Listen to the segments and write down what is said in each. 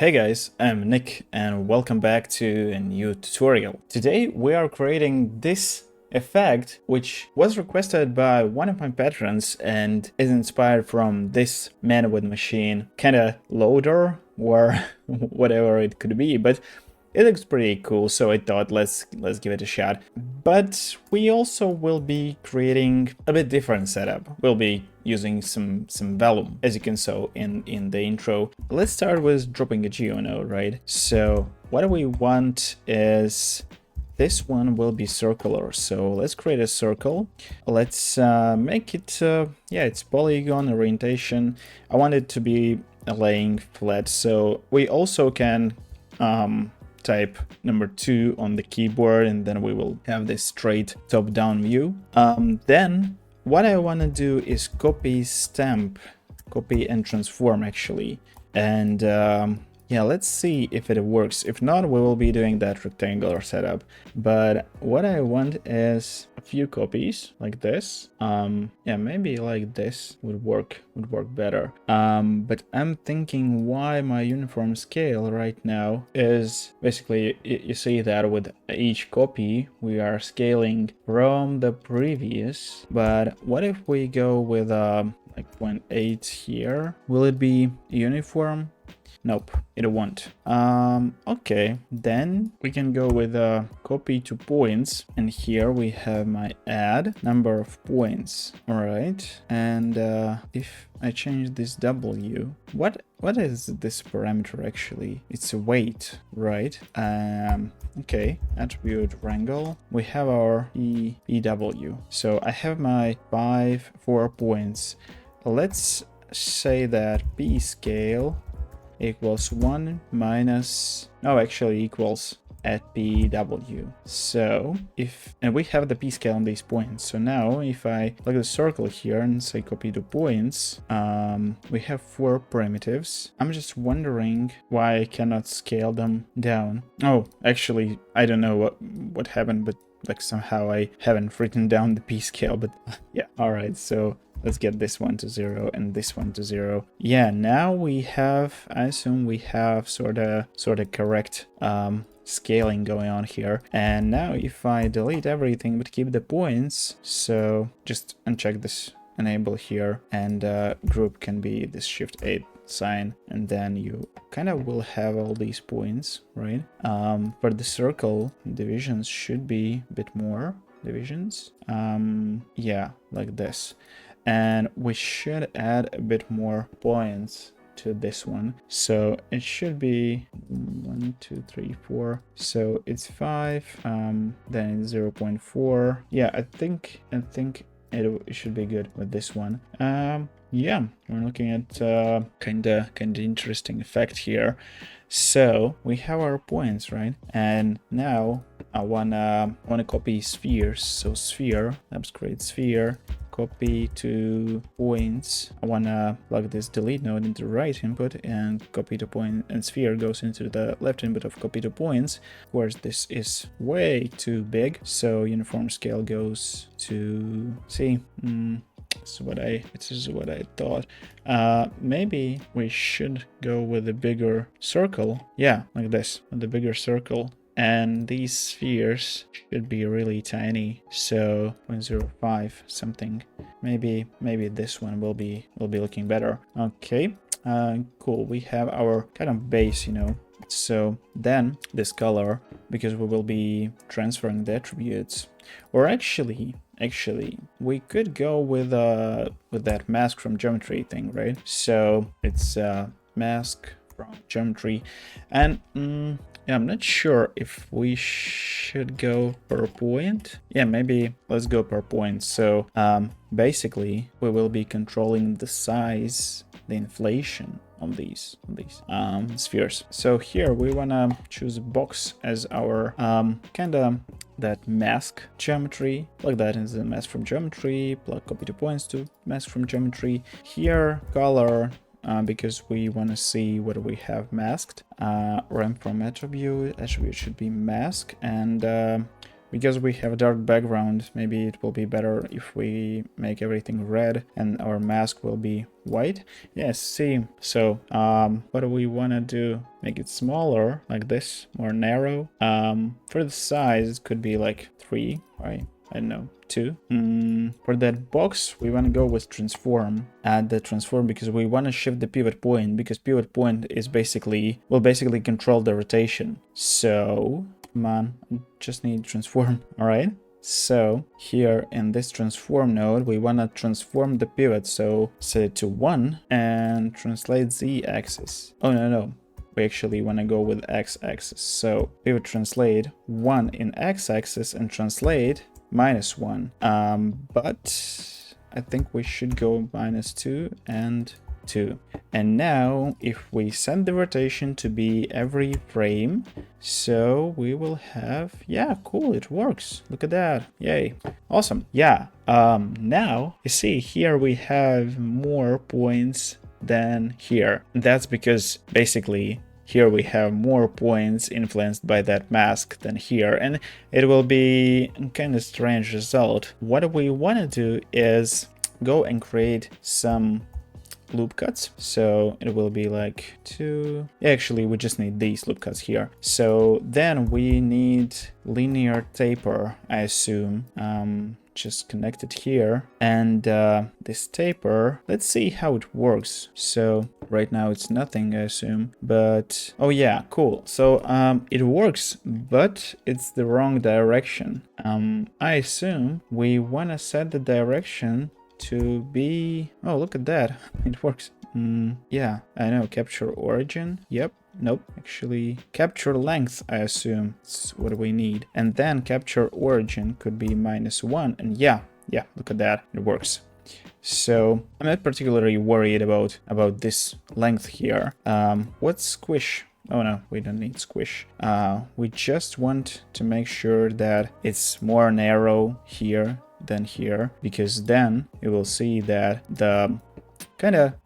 Hey guys, I'm Nick and welcome back to a new tutorial. Today we are creating this effect which was requested by one of my patrons and is inspired from this man with machine kinda loader or whatever it could be, but it looks pretty cool, so I thought let's give it a shot. But we also will be creating a bit different setup. We'll be using some Vellum, as you can see in the intro. Let's start with dropping a geonode, right? So what we want is this one will be circular. So let's create a circle. Let's make it it's polygon orientation. I want it to be laying flat, so we also can type number 2 on the keyboard, and then we will have this straight top-down view. Then what I want to do is copy and transform actually, and yeah, let's see if it works. If not, we will be doing that rectangular setup. But what I want is a few copies like this. Yeah, maybe like this would work better. But I'm thinking why my uniform scale right now is basically, you see that with each copy we are scaling from the previous. But what if we go with like 0.8 here? Will it be uniform? Nope, it won't. Okay, then we can go with a copy to points, and here we have my add number of points. All right, and if I change this W, what is this parameter actually? It's a weight, right? Okay, attribute wrangle. We have our EW. So I have my 4 points. Let's say that P scale equals 1 minus, no, actually equals at PW. So and we have the P scale on these points. So now if I look at the circle here and say copy to points, we have 4 primitives. I'm just wondering why I cannot scale them down. Oh, actually, I don't know what happened, but like somehow I haven't written down the P scale, but yeah, all right, so let's get this one to 0 and this one to 0. Yeah, now we have, I assume we have sort of correct scaling going on here. And now if I delete everything but keep the points, so just uncheck this enable here, and group can be this shift 8 sign, and then you kind of will have all these points, right? For the circle, divisions should be a bit more divisions. Yeah, like this. And we should add a bit more points to this one, so it should be 1 2 3 4, so it's 5, then it's 0.4. Yeah, I think it should be good with this one. Yeah, we're looking at kinda interesting effect here. So we have our points, right? And now I wanna copy spheres. So sphere, let's create sphere, copy to points. I wanna plug this delete node into the right input, and copy to point, and sphere goes into the left input of copy to points. Of course, this is way too big, so uniform scale goes to this is what I thought. Maybe we should go with a bigger circle. Yeah, like this, with the bigger circle. And these spheres should be really tiny, so 0.05 something. Maybe this one will be looking better. Okay, cool. We have our kind of base, you know. So then this color, because we will be transferring the attributes, or actually we could go with that mask from geometry thing, right? So it's mask from geometry, and yeah, I'm not sure if we should go per point. Yeah, maybe let's go per point. So basically we will be controlling the size, the inflation on these spheres. So here we wanna choose a box as our kinda that mask geometry. Plug that into the mask from geometry, plug copy to points to mask from geometry. Here color, because we want to see what we have masked. Ramp from attribute should be mask, and because we have a dark background, maybe it will be better if we make everything red and our mask will be white. Yes, see. So what do we want to do? Make it smaller like this, more narrow. For the size, it could be like 3, right? I don't know, 2. For that box, we want to go with transform. Add the transform because we want to shift the pivot point, because pivot point is will basically control the rotation. So come on, I just need transform. All right. So here in this transform node, we want to transform the pivot. So set it to 1 and translate z axis. Oh, no. We actually want to go with x-axis. So pivot translate 1 in x-axis and translate -1. But I think we should go -2 and 2. And now if we set the rotation to be every frame, so we will have, yeah, cool, it works. Look at that. Yay. Awesome. Yeah. Now you see here we have more points than here. That's because basically here we have more points influenced by that mask than here, and it will be a kind of strange result. What we want to do is go and create some loop cuts. So it will be like 2. Actually, we just need these loop cuts here. So then we need linear taper, I assume. Just connect it here, and this taper, let's see how it works. So right now it's nothing, I assume, but oh yeah, cool. So it works, but it's the wrong direction. I assume we want to set the direction to be, oh, look at that, it works. Yeah, I know, capture origin. Yep. Nope, actually capture length, I assume it's what we need, and then capture origin could be -1, and yeah, look at that, it works. So I'm not particularly worried about this length here. What's squish? Oh no, we don't need squish. We just want to make sure that it's more narrow here than here, because then you will see that the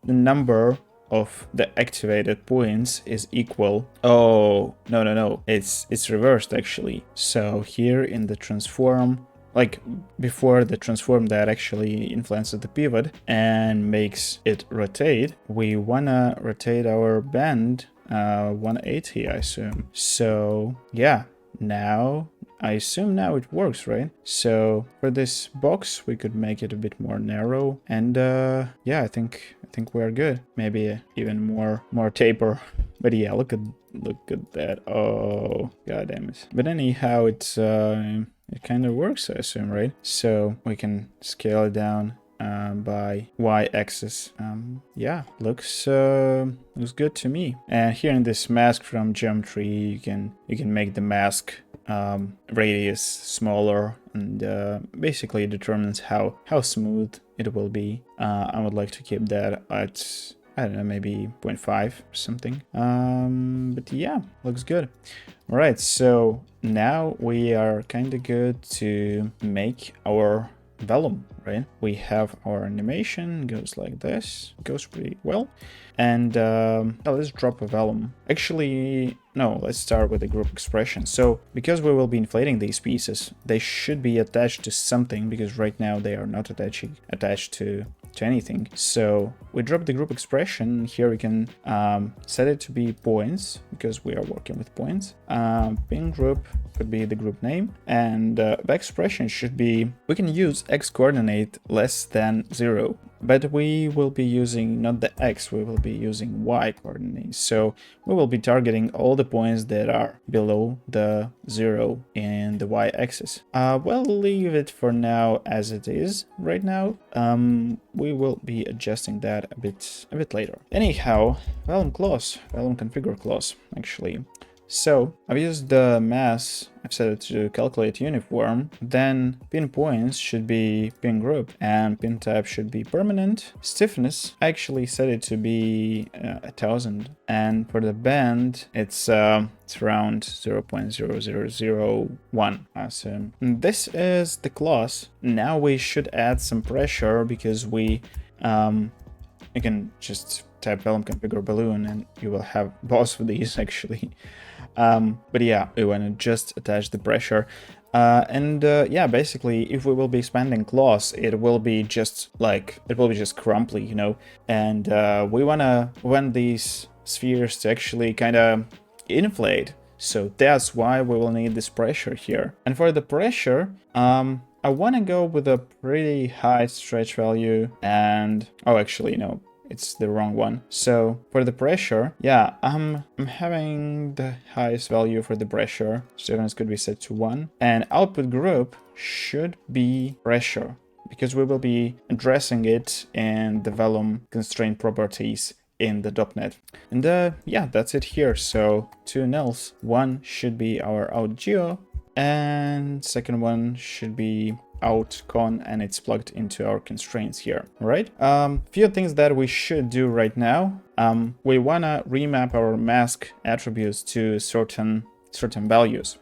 number of the activated points is equal. Oh, no, it's reversed actually. So here in the transform, like before the transform that actually influences the pivot and makes it rotate, we wanna rotate our bend 180, I assume. So yeah, now I assume now it works, right? So for this box, we could make it a bit more narrow, and yeah, I think we're good. Maybe even more taper. But yeah, look at that. Oh, god damn it. But anyhow, it kind of works, I assume, right? So we can scale it down by y-axis. Yeah, looks good to me. And here in this mask from geometry, you can make the mask radius smaller, and basically it determines how smooth it will be. I would like to keep that at, I don't know, maybe 0.5 or something. But yeah, looks good. All right, so now we are kind of good to make our Vellum, right? We have our animation, goes like this, goes pretty well. And let's drop a Vellum. Actually, no, let's start with the group expression. So because we will be inflating these pieces, they should be attached to something, because right now they are not attached to anything. So we drop the group expression. Here we can set it to be points, because we are working with points. Pin group could be the group name, and the expression should be, we can use x coordinate less than 0, but we will be using not the x, we will be using y coordinates. So we will be targeting all the points that are below the 0 in the y-axis. We'll leave it for now as it is right now. We will be adjusting that a bit later. Anyhow, Vellum clause, Vellum configure clause, actually. So I've used the mass, I've set it to calculate uniform, then pin points should be pin group, and pin type should be permanent. Stiffness, I actually set it to be 1000, and for the bend, it's around 0.0001. Awesome. This is the class. Now we should add some pressure, because we you can just type Vellum configure balloon and you will have both of these actually. But yeah, we want to just attach the pressure. Yeah, basically, if we will be expanding claws, it will be just crumply, you know. And we want these spheres to actually kind of inflate. So that's why we will need this pressure here. And for the pressure, I want to go with a pretty high stretch value. And oh, actually, no, it's the wrong one. So for the pressure, yeah, I'm having the highest value for the pressure. Stiffness could be set to 1. And output group should be pressure, because we will be addressing it in the Vellum constraint properties in the .NET. And yeah, that's it here. So 2 nulls. One should be our out geo, and second one should be out con, and it's plugged into our constraints here. All right. Few things that we should do right now. We wanna remap our mask attributes to certain values.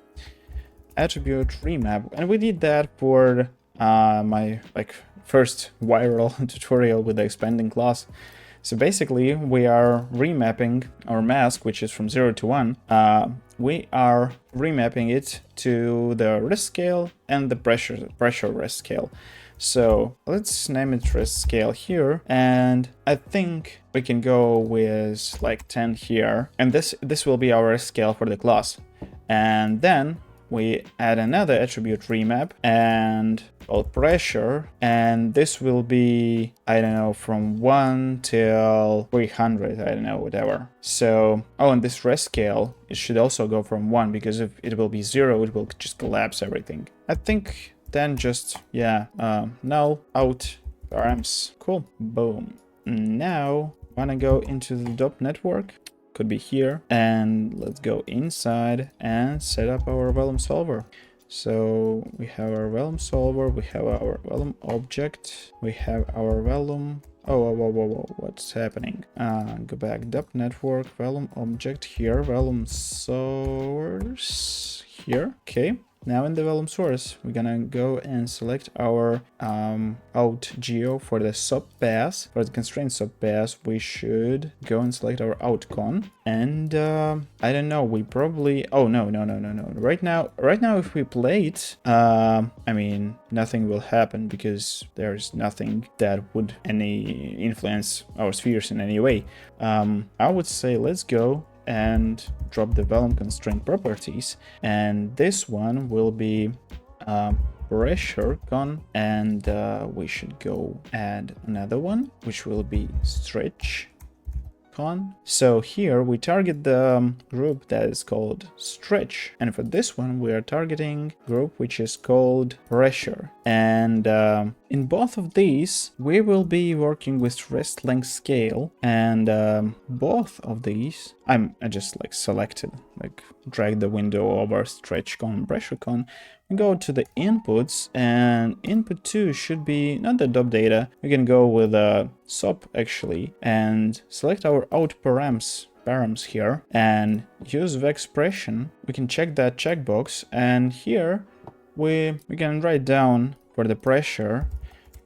Attribute remap, and we did that for my first viral tutorial with the expanding class. So basically, we are remapping our mask, which is from 0 to 1. We are remapping it to the rest scale and the pressure rest scale. So let's name it rest scale here, and I think we can go with like 10 here, and this will be our rest scale for the class. And then we add another attribute remap and called pressure, and this will be, I don't know, from 1 till 300, I don't know, whatever. So, oh, and this rest scale, it should also go from 1, because if it will be 0, it will just collapse everything. I think then just, yeah, null, out, params. Cool, boom. Now, wanna go into the network. Could be here, and let's go inside and set up our Vellum solver. So we have our Vellum solver, we have our Vellum object, we have our Vellum. Oh, whoa, what's happening? Go back, network, Vellum object here, Vellum source here. Okay. Now in the Vellum source, we're gonna go and select our out geo for the sub pass. For the constraint sub pass, we should go and select our out con. And I don't know, we probably, oh no. Right now, if we play it, I mean, nothing will happen, because there's nothing that would influence our spheres in any way. I would say let's go and drop the Vellum constraint properties, and this one will be pressure con, and we should go add another one, which will be stretch con. So here we target the group that is called stretch, and for this one we are targeting group which is called pressure. And in both of these we will be working with rest length scale, and both of these I just selected, drag the window over stretch con, pressure con, and go to the inputs, and input 2 should be not the DOP data. We can go with a SOP actually, and select our out params here, and use the expression. We can check that checkbox, and here we can write down for the pressure,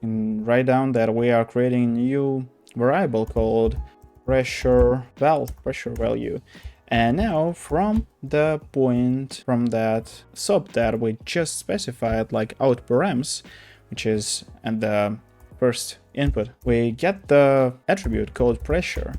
and write down that we are creating a new variable called pressure value. And now from the point from that sub that we just specified, like out params, which is at the first input, we get the attribute called pressure,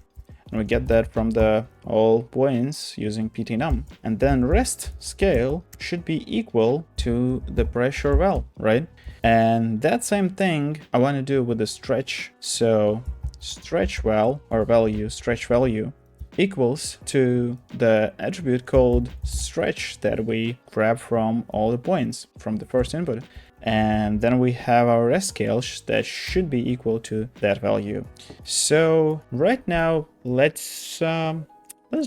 and we get that from the all points using ptnum. And then rest scale should be equal to the pressure val, right? And that same thing I want to do with the stretch. So stretch val, or value, stretch value, equals to the attribute called stretch that we grab from all the points from the first input. And then we have our rest scale that should be equal to that value. So right now, let's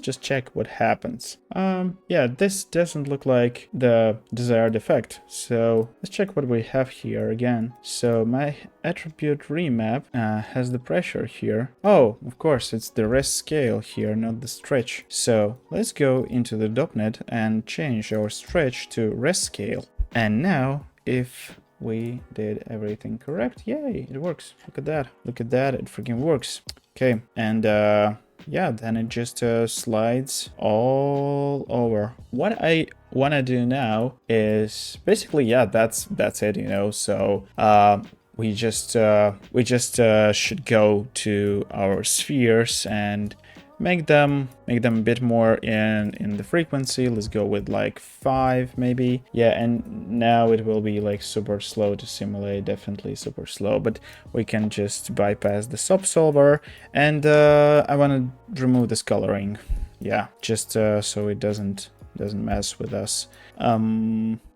just check what happens. Yeah, this doesn't look like the desired effect. So let's check what we have here again. So my attribute remap has the pressure here. Oh, of course, it's the rest scale here, not the stretch. So let's go into the .NET and change our stretch to rest scale. And now, if we did everything correct, yay, it works. Look at that, it freaking works. Okay, and yeah, then it just slides all over. What I want to do now is basically, yeah, that's it, you know. So we just should go to our spheres and make them a bit more in the frequency. Let's go with like 5 maybe. Yeah, and now it will be like super slow to simulate, definitely super slow, but we can just bypass the subsolver. And I want to remove this coloring, yeah, just so it doesn't mess with us.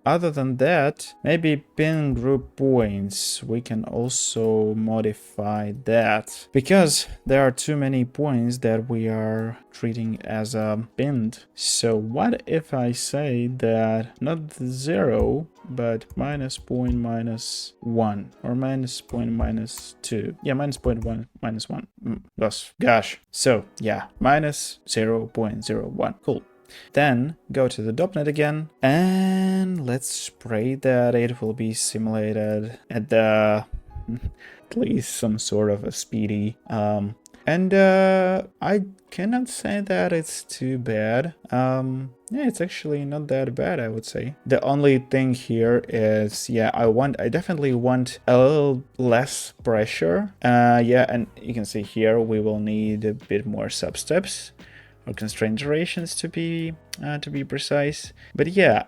Other than that, maybe pin group points, we can also modify that, because there are too many points that we are treating as pinned. So what if I say that not 0, but minus point minus 1, or minus point minus 2. Yeah, minus point 1 minus 1. Gosh. So yeah, minus 0.01. Cool. Then go to the .NET again, and let's pray that it will be simulated at the at least some sort of a speedy. And I cannot say that it's too bad. Yeah, it's actually not that bad, I would say. The only thing here is, yeah, I definitely want a little less pressure. Yeah, and you can see here we will need a bit more substeps, or constraint durations to be precise. But yeah,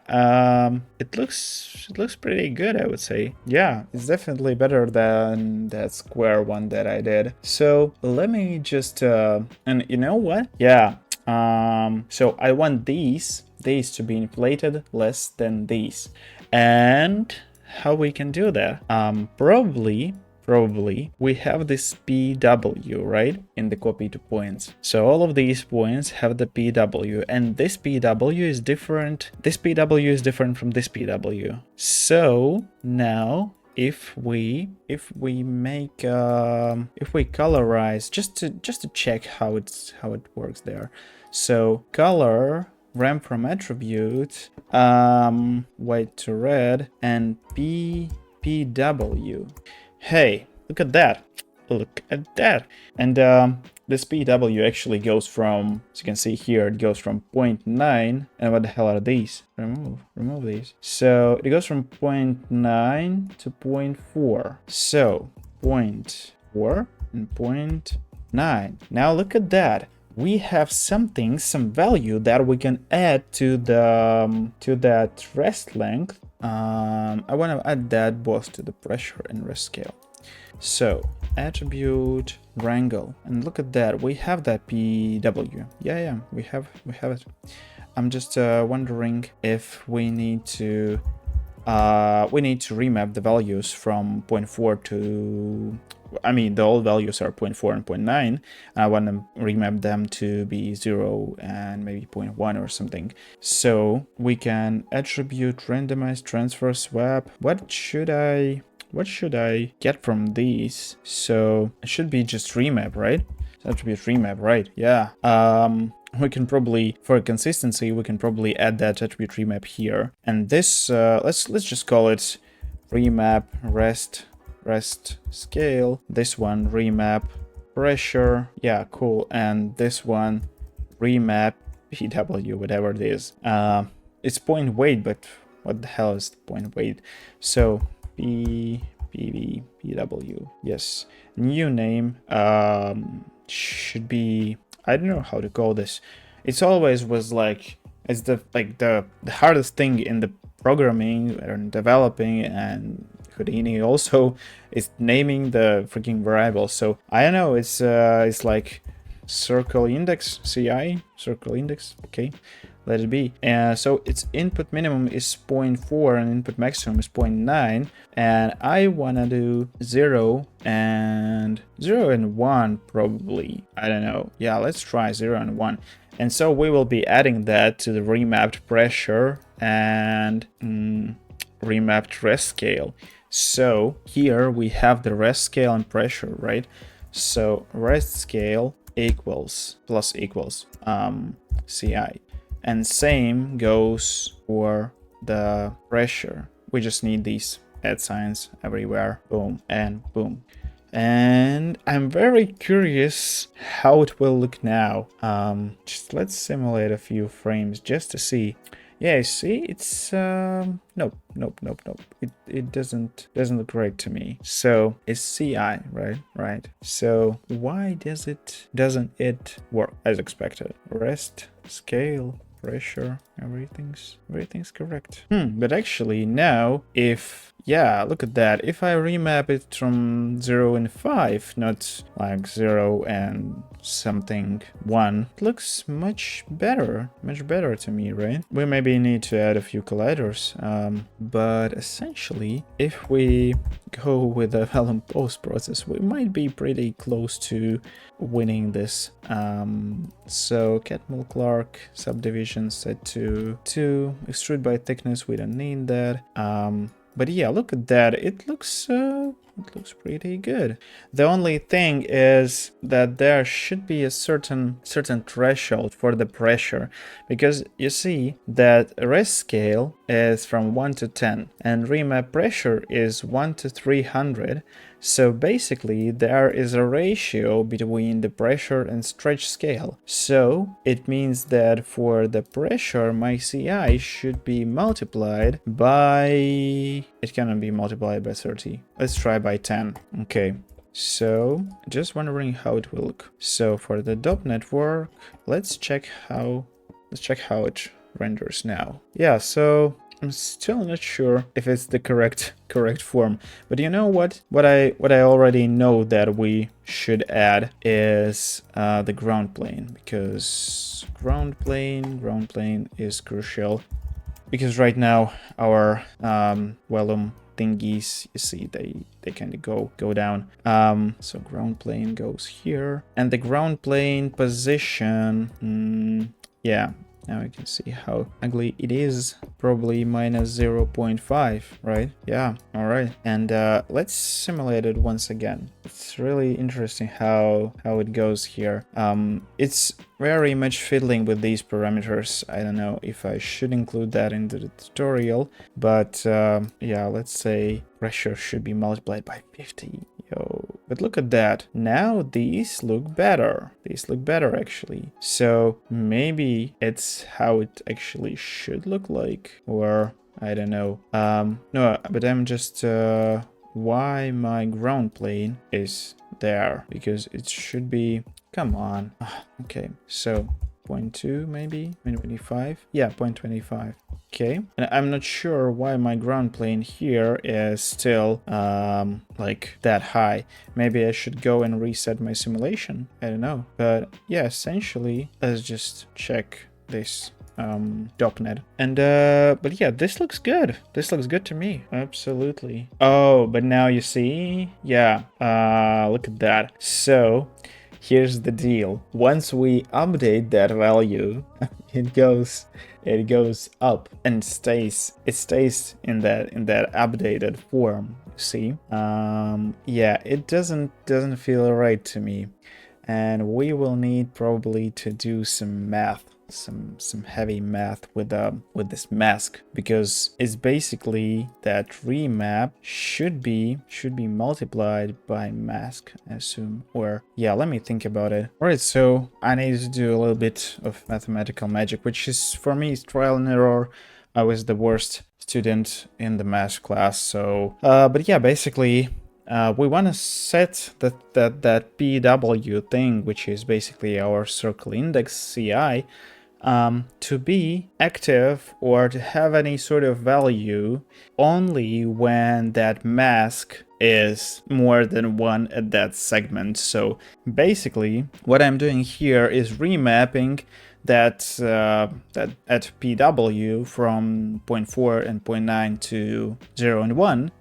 it looks pretty good, I would say. Yeah, it's definitely better than that square one that I did. So let me just and you know what? Yeah. So I want these to be inflated less than these. And how we can do that? Probably we have this PW, right, in the copy to points. So all of these points have the PW, and this PW is different. This PW is different from this PW. So now if we make if we colorize, just to check how it works there. So color ramp from attribute, white to red, and PW. Hey, look at that. Look at that. And this PW actually goes from, as you can see here, it goes from 0.9. And what the hell are these? Remove these. So it goes from 0.9 to 0.4. So 0.4 and 0.9. Now look at that. We have some value that we can add to the that rest length. I want to add that both to the pressure and rest scale. So attribute wrangle, and look at that, we have that PW. Yeah, we have it. I'm just wondering if we need to remap the values from 0.4 to, I mean, the old values are 0.4 and 0.9, and I want to remap them to be 0 and maybe 0.1 or something. So we can attribute randomized transfer swap. What should I get from these? So it should be just remap, right? Attribute remap, right? Yeah. We can probably, for consistency, we can probably add that attribute remap here. And this, let's just call it remap rest scale. This one remap pressure. Yeah, cool. And this one remap PW, whatever it is. It's point weight, but what the hell is the point weight? So PW. Yes. New name should be, I don't know how to call this. It's always was like, it's the hardest thing in the programming and developing, and Houdini also is naming the freaking variable. So I don't know, it's like circle index, CI, circle index, okay, let it be. So its input minimum is 0.4 and input maximum is 0.9, and I wanna do 0 and 1 probably. I don't know. Yeah, let's try 0 and 1. And so we will be adding that to the remapped pressure and remapped rest scale. So here we have the rest scale and pressure, right? So rest scale equals CI. And same goes for the pressure. We just need these add signs everywhere. Boom and boom. And I'm very curious how it will look now. Just let's simulate a few frames just to see. Yeah, see, it's nope. It doesn't look right to me. So it's CI, right? Right. So why doesn't it work as expected? Rest, scale, pressure, everything's correct. But actually now, if yeah, look at that. If I remap it from 0 and 5, not like 0 and something 1, it looks much better to me, right? We maybe need to add a few colliders, but essentially, if we go with the Vellum post process, we might be pretty close to winning this. So Catmull Clark subdivision set to 2, extrude by thickness, we don't need that. But yeah, look at that. It looks pretty good. The only thing is that there should be a certain threshold for the pressure, because you see that rest scale is from 1 to 10 and remap pressure is 1 to 300. So basically there is a ratio between the pressure and stretch scale. So it means that for the pressure my CI should be multiplied by... it cannot be multiplied by 30. Let's try by 10. Okay. So just wondering how it will look. So for the DOP network, let's check how it renders now. Yeah, so I'm still not sure if it's the correct form, but you know what? What I already know that we should add is the ground plane, because ground plane is crucial, because right now our Vellum thingies, you see, they kind of go down. So ground plane goes here, and the ground plane position, yeah. Now you can see how ugly it is. Probably minus 0.5, right? Yeah, all right. And let's simulate it once again. It's really interesting how it goes here. It's very much fiddling with these parameters. I don't know if I should include that into the tutorial, but yeah, let's say pressure should be multiplied by 50. Yo, but look at that. Now these look better. These look better actually. So maybe it's how it actually should look like, or I don't know. No, but I'm just why my ground plane is there, because it should be, come on. Okay, so 0.2 maybe, 0.25. Yeah, 0.25. Okay, and I'm not sure why my ground plane here is still like that high. Maybe I should go and reset my simulation. I don't know. But yeah, essentially, let's just check this DOPNet. And but yeah, this looks good. This looks good to me. Absolutely. Oh, but now you see, yeah, look at that. So here's the deal. Once we update that value, it goes up and it stays in that updated form. See, yeah, it doesn't feel right to me, and we will need probably to do some math, some heavy math with this mask, because it's basically that remap should be multiplied by mask, I assume. Or yeah, let me think about it. All right, so I need to do a little bit of mathematical magic, which is for me is trial and error. I was the worst student in the math class, so but yeah, basically we want to set that PW thing, which is basically our circle index CI, to be active or to have any sort of value only when that mask is more than 1 at that segment. So basically what I'm doing here is remapping that at PW from 0.4 and 0.9 to 0 and 1,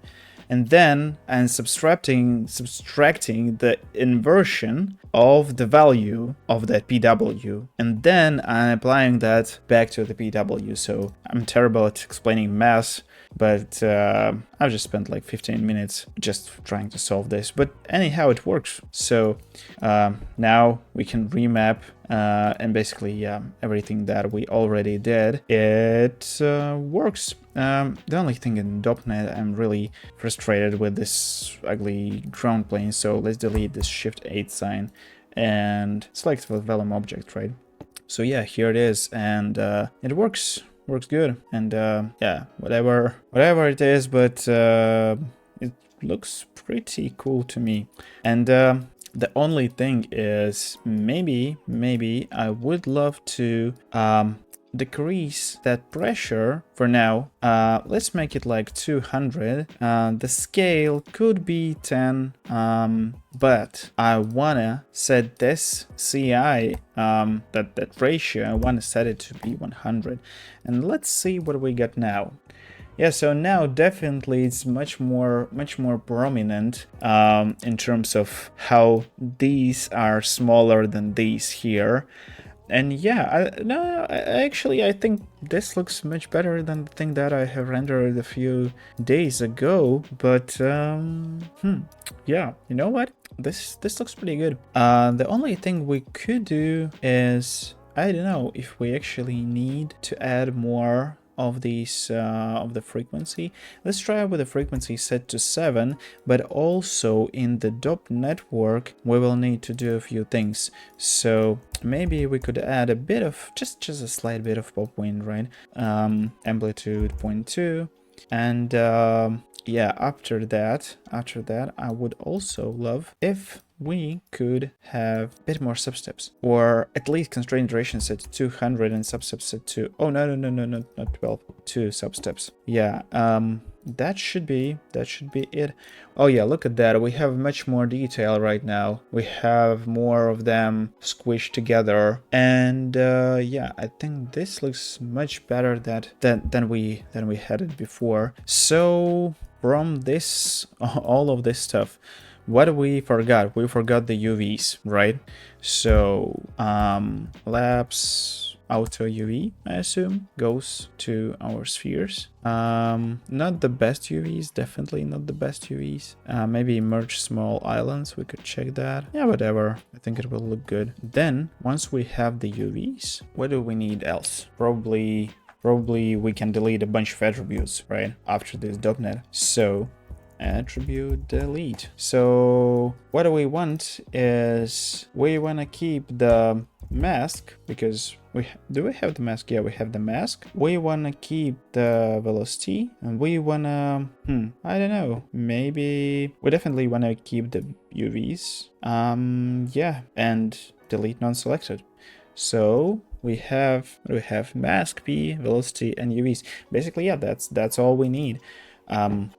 and then I'm subtracting the inversion of the value of that PW, and then I'm applying that back to the PW. So I'm terrible at explaining math, but I've just spent like 15 minutes just trying to solve this. But anyhow, it works. So now we can remap and basically everything that we already did, it works. The only thing in .NET, I'm really frustrated with this ugly ground plane, so let's delete this Shift 8 sign and select the Vellum object, right? So yeah, here it is, and it works good, and yeah, whatever it is, but it looks pretty cool to me. And the only thing is, maybe I would love to decrease that pressure for now. Let's make it like 200. The scale could be 10, but I wanna set this CI, that ratio, I wanna set it to be 100. And let's see what we got now. Yeah, so now definitely it's much more prominent in terms of how these are smaller than these here. And yeah, I think this looks much better than the thing that I have rendered a few days ago. But yeah, you know what? This looks pretty good. The only thing we could do is, I don't know if we actually need to add more of these of the frequency. Let's try with the frequency set to 7, but also in the DOP network we will need to do a few things. So maybe we could add a bit of just a slight bit of pop wind, right? Amplitude 0.2, and yeah, after that I would also love if we could have a bit more substeps, or at least constraint duration set to 200 and substeps set to, oh no, not 12, 2 substeps. Yeah, that should be it. Oh yeah, look at that, we have much more detail right now. We have more of them squished together, and yeah, I think this looks much better than we had it before. So from this, all of this stuff, what we forgot? We forgot the UVs, right? So lapse auto UV, I assume, goes to our spheres. Not the best UVs, definitely not the best UVs. Maybe merge small islands, we could check that. Yeah, whatever, I think it will look good. Then once we have the UVs, what do we need else? Probably we can delete a bunch of attributes, right, after this .NET. So attribute delete. So what do we want is, we want to keep the mask, because do we have the mask? Yeah, we have the mask. We want to keep the velocity, and we want to I don't know, maybe we definitely want to keep the UVs, yeah, and delete non-selected. So we have mask, P, velocity, and UVs. Basically, yeah, that's all we need.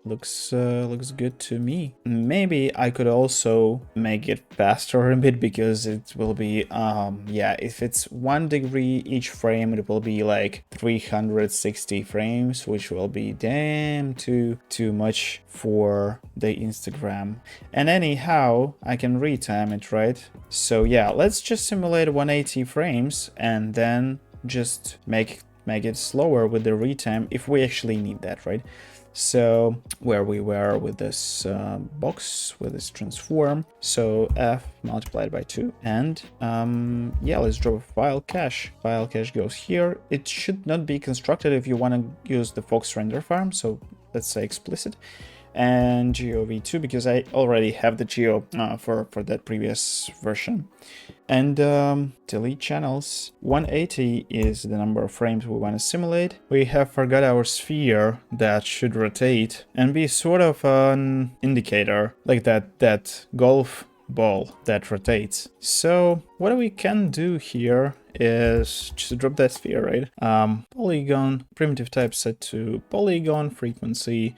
Looks good to me. Maybe I could also make it faster a bit, because it will be yeah, if it's 1 degree each frame, it will be like 360 frames, which will be damn too much for the Instagram. And anyhow, I can retime it, right? So yeah, let's just simulate 180 frames and then just make it slower with the retime if we actually need that, right? So where we were with this box, with this transform, so f multiplied by 2, and yeah, let's drop a file cache. File cache goes here. It should not be constructed if you want to use the Fox render farm, so let's say explicit. And gov2, because I already have the geo for that previous version. And delete channels. 180 is the number of frames we want to simulate. We have forgot our sphere that should rotate and be sort of an indicator, like that golf ball that rotates. So what we can do here is just drop that sphere, right? Polygon, primitive type set to polygon, frequency,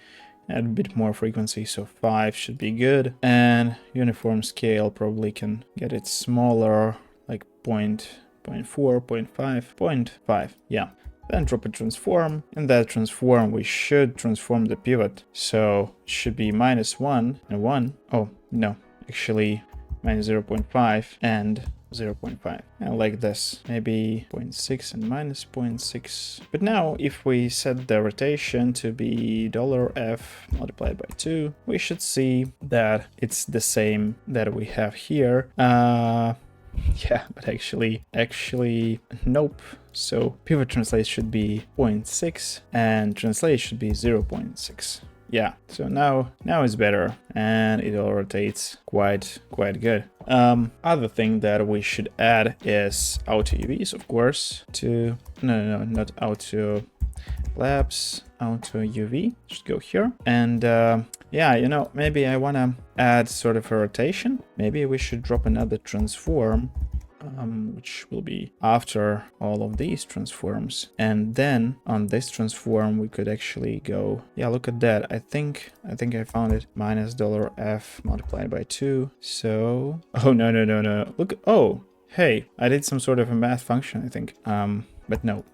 add a bit more frequency, so 5 should be good. And uniform scale, probably can get it smaller, like 0.4, 0.5, 0.5, yeah. Then drop a transform. In that transform, we should transform the pivot. So it should be -1 and 1. Oh, no, actually minus 0.5 and 0.5, and like this, maybe 0.6 and minus 0.6. But now if we set the rotation to be $f multiplied by 2, we should see that it's the same that we have here. Yeah, but actually, nope. So pivot translate should be 0.6 and translate should be 0.6. Yeah, so now it's better, and it all rotates quite good. Other thing that we should add is auto UVs, of course. No, not auto labs, auto UV. Should go here. And yeah, you know, maybe I wanna add sort of a rotation. Maybe we should drop another transform, which will be after all of these transforms, and then on this transform we could actually go, yeah, look at that. I think I found it, minus $f multiplied by 2. So oh no, look, oh hey, I did some sort of a math function, I think, but no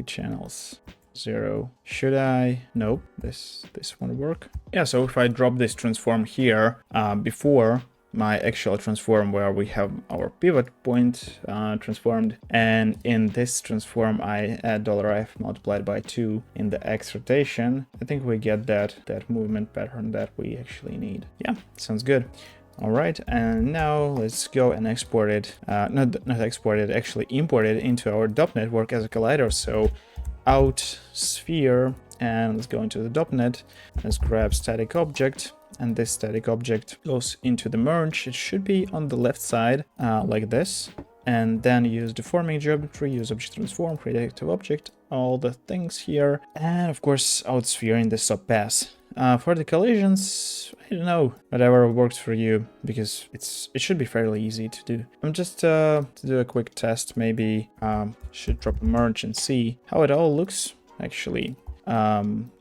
channels 0. Should I? Nope, this won't work. Yeah, so if I drop this transform here before my actual transform where we have our pivot point transformed, and in this transform I add $f multiplied by 2 in the x rotation, I think we get that movement pattern that we actually need. Yeah, sounds good. All right, and now let's go and export it, not export it, actually import it into our DOP network as a collider. So out sphere, and let's go into the DOP net. Let's grab static object, and this static object goes into the merge. It should be on the left side, like this, and then use deforming geometry, use object transform, create active object, all the things here, and of course out sphere in the subpass. For the collisions, I don't know, whatever works for you, because it should be fairly easy to do. I'm just to do a quick test, maybe should drop a merge and see how it all looks actually.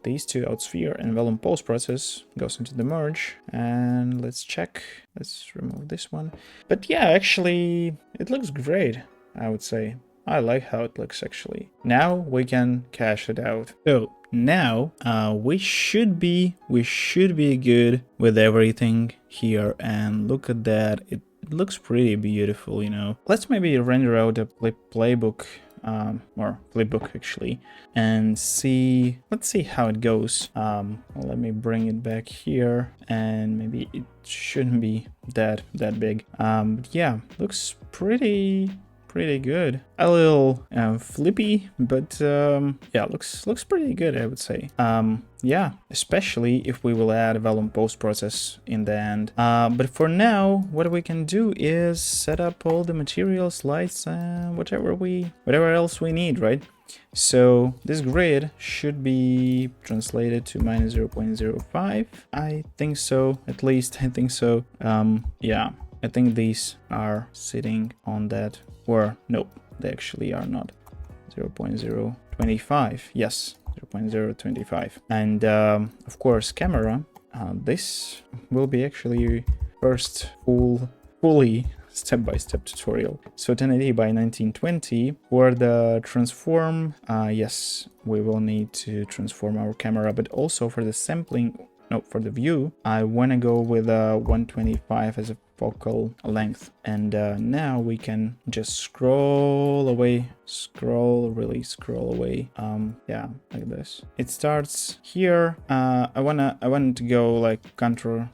These two, outsphere and Vellum post process, goes into the merge, and let's check. Let's remove this one. But yeah, actually it looks great, I would say. I like how it looks actually. Now we can cache it out. So now we should be good with everything here, and look at that. It looks pretty beautiful, you know. Let's maybe render out a playbook, or flipbook actually, and see, let's see how it goes. Let me bring it back here, and maybe it shouldn't be that big. Yeah, looks pretty good. A little flippy, but yeah, looks pretty good, I would say. Yeah, especially if we will add a Vellum post process in the end. But for now, what we can do is set up all the materials, lights, whatever else we need, right? So this grid should be translated to minus 0.05. I think so, at least I think so. Yeah, I think these are sitting on that, or nope, they actually are not. 0.025, yes, 0.025. And of course camera, this will be actually first fully step-by-step tutorial. So 1080 by 1920 for the transform. Yes, we will need to transform our camera, but also for the sampling, no, for the view, I want to go with 125 as a focal length. And now we can just scroll away, really scroll away. Yeah, like this. It starts here. I want to go like contour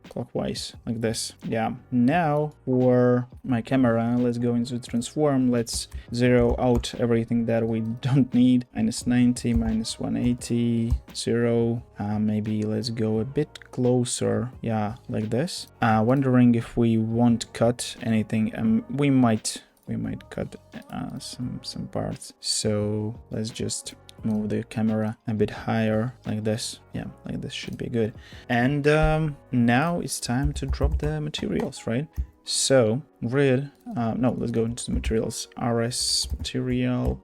clockwise, like this. Yeah. Now for my camera, let's go into transform. Let's zero out everything that we don't need. Minus 90, minus 180, 0. Maybe let's go a bit closer. Yeah, like this. Wondering if we won't cut anything. We might cut some parts. So let's just move the camera a bit higher, like this. Yeah, like this should be good. And now it's time to drop the materials, right? So grid, no, let's go into the materials. RS material,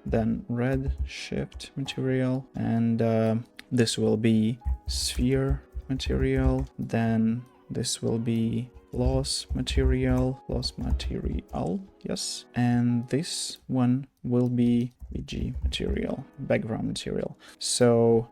then red shift material, and this will be sphere material, then this will be loss material, yes, and this one will be BG material, background material. So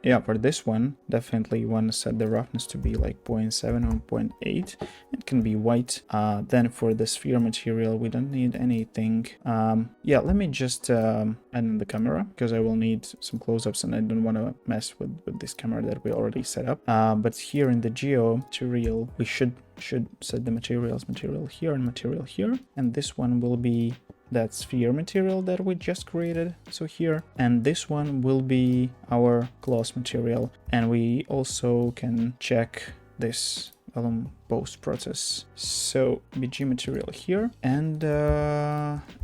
yeah, for this one, definitely you want to set the roughness to be like 0.7 or 0.8. It can be white. Then for the sphere material, we don't need anything. Yeah, let me just add in the camera, because I will need some close-ups and I don't want to mess with this camera that we already set up. But here in the geo material, we should set the material here and material here, and this one will be that sphere material that we just created, so here, and this one will be our gloss material. And we also can check this Vellum post process. So BG material here, and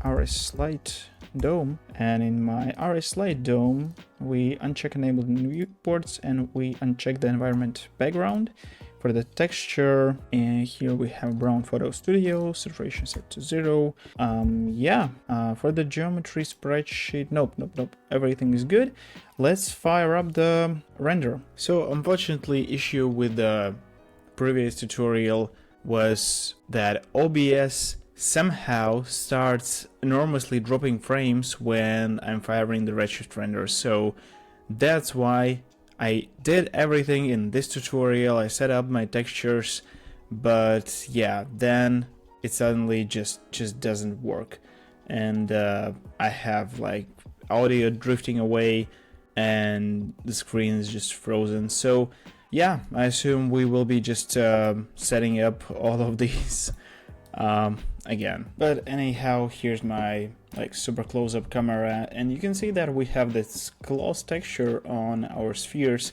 RS light dome, and in my RS light dome we uncheck enable viewports and we uncheck the environment background. For the texture, here we have Brown Photo Studio, saturation set to 0. For the geometry spreadsheet, nope, everything is good. Let's fire up the render. So unfortunately, issue with the previous tutorial was that OBS somehow starts enormously dropping frames when I'm firing the redshift render. So that's why I did everything in this tutorial. I set up my textures, but yeah, then it suddenly just doesn't work, and I have like audio drifting away and the screen is just frozen. So yeah, I assume we will be just setting up all of these again. But anyhow, here's my like super close-up camera, and you can see that we have this gloss texture on our spheres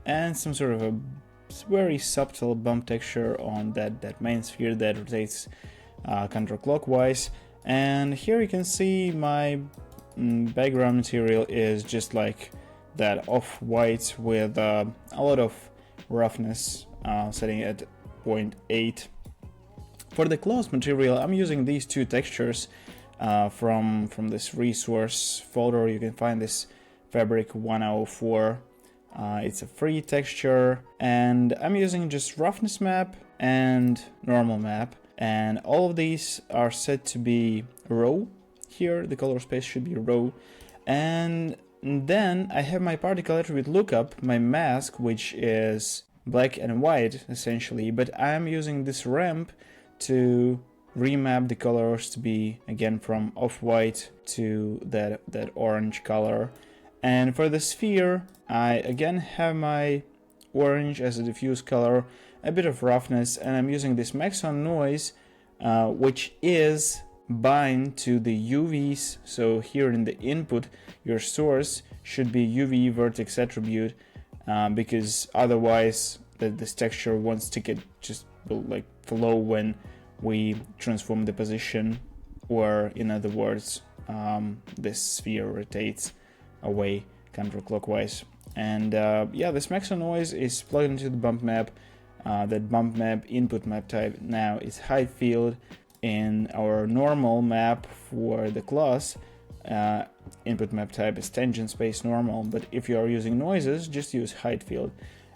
and some sort of a very subtle bump texture on that main sphere that rotates counterclockwise. And here you can see my background material is just like that off-white with a lot of roughness, setting at 0.8. For the gloss material, I'm using these two textures from this resource folder. You can find this fabric 104. It's a free texture, and I'm using just roughness map and normal map, and all of these are set to be raw. Here the color space should be raw, and then I have my particle attribute lookup, my mask, which is black and white essentially, but I'm using this ramp to remap the colors to be again from off-white to that orange color. And for the sphere, I again have my orange as a diffuse color, a bit of roughness, and I'm using this Maxon noise, which is bind to the UVs. So here in the input, your source should be UV vertex attribute, because otherwise this texture won't stick, it just will like flow when we transform the position, or in other words, this sphere rotates away counterclockwise. And yeah, this Maxon noise is plugged into the bump map. That bump map input map type now is height field. In our normal map for the class, input map type is tangent space normal, but if you are using noises, just use height field.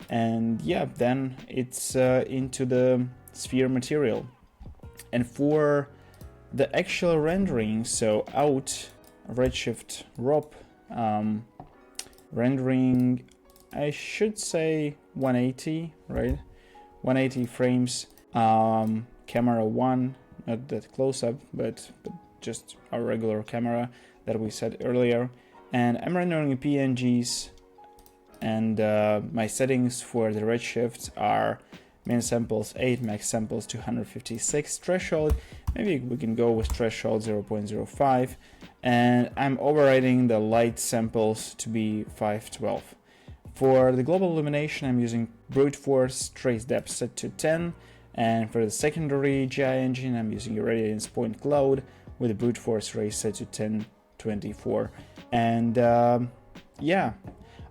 And yeah, then it's into the sphere material. And for the actual rendering, so out redshift ROP rendering, I should say 180, right? 180 frames, camera 1, not that close up, but just our regular camera that we set earlier. And I'm rendering PNGs, and my settings for the redshift are min samples 8, max samples 256, threshold, maybe we can go with threshold 0.05, and I'm overriding the light samples to be 512. For the global illumination, I'm using brute force trace depth set to 10, and for the secondary GI engine, I'm using irradiance point cloud with the brute force ray set to 1024. And yeah,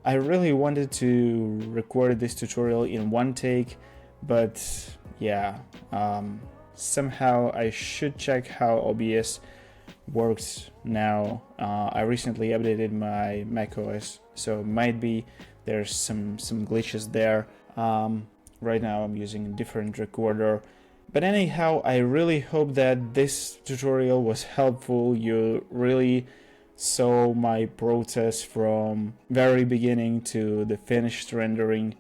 I really wanted to record this tutorial in one take, but yeah, somehow I should check how OBS works now. I recently updated my macOS, so might be there's some glitches there. Right now I'm using a different recorder. But anyhow, I really hope that this tutorial was helpful. You really saw my process from very beginning to the finished rendering,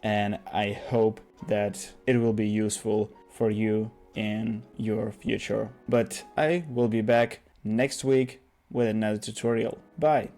and I hope that it will be useful for you in your future. But I will be back next week with another tutorial. Bye!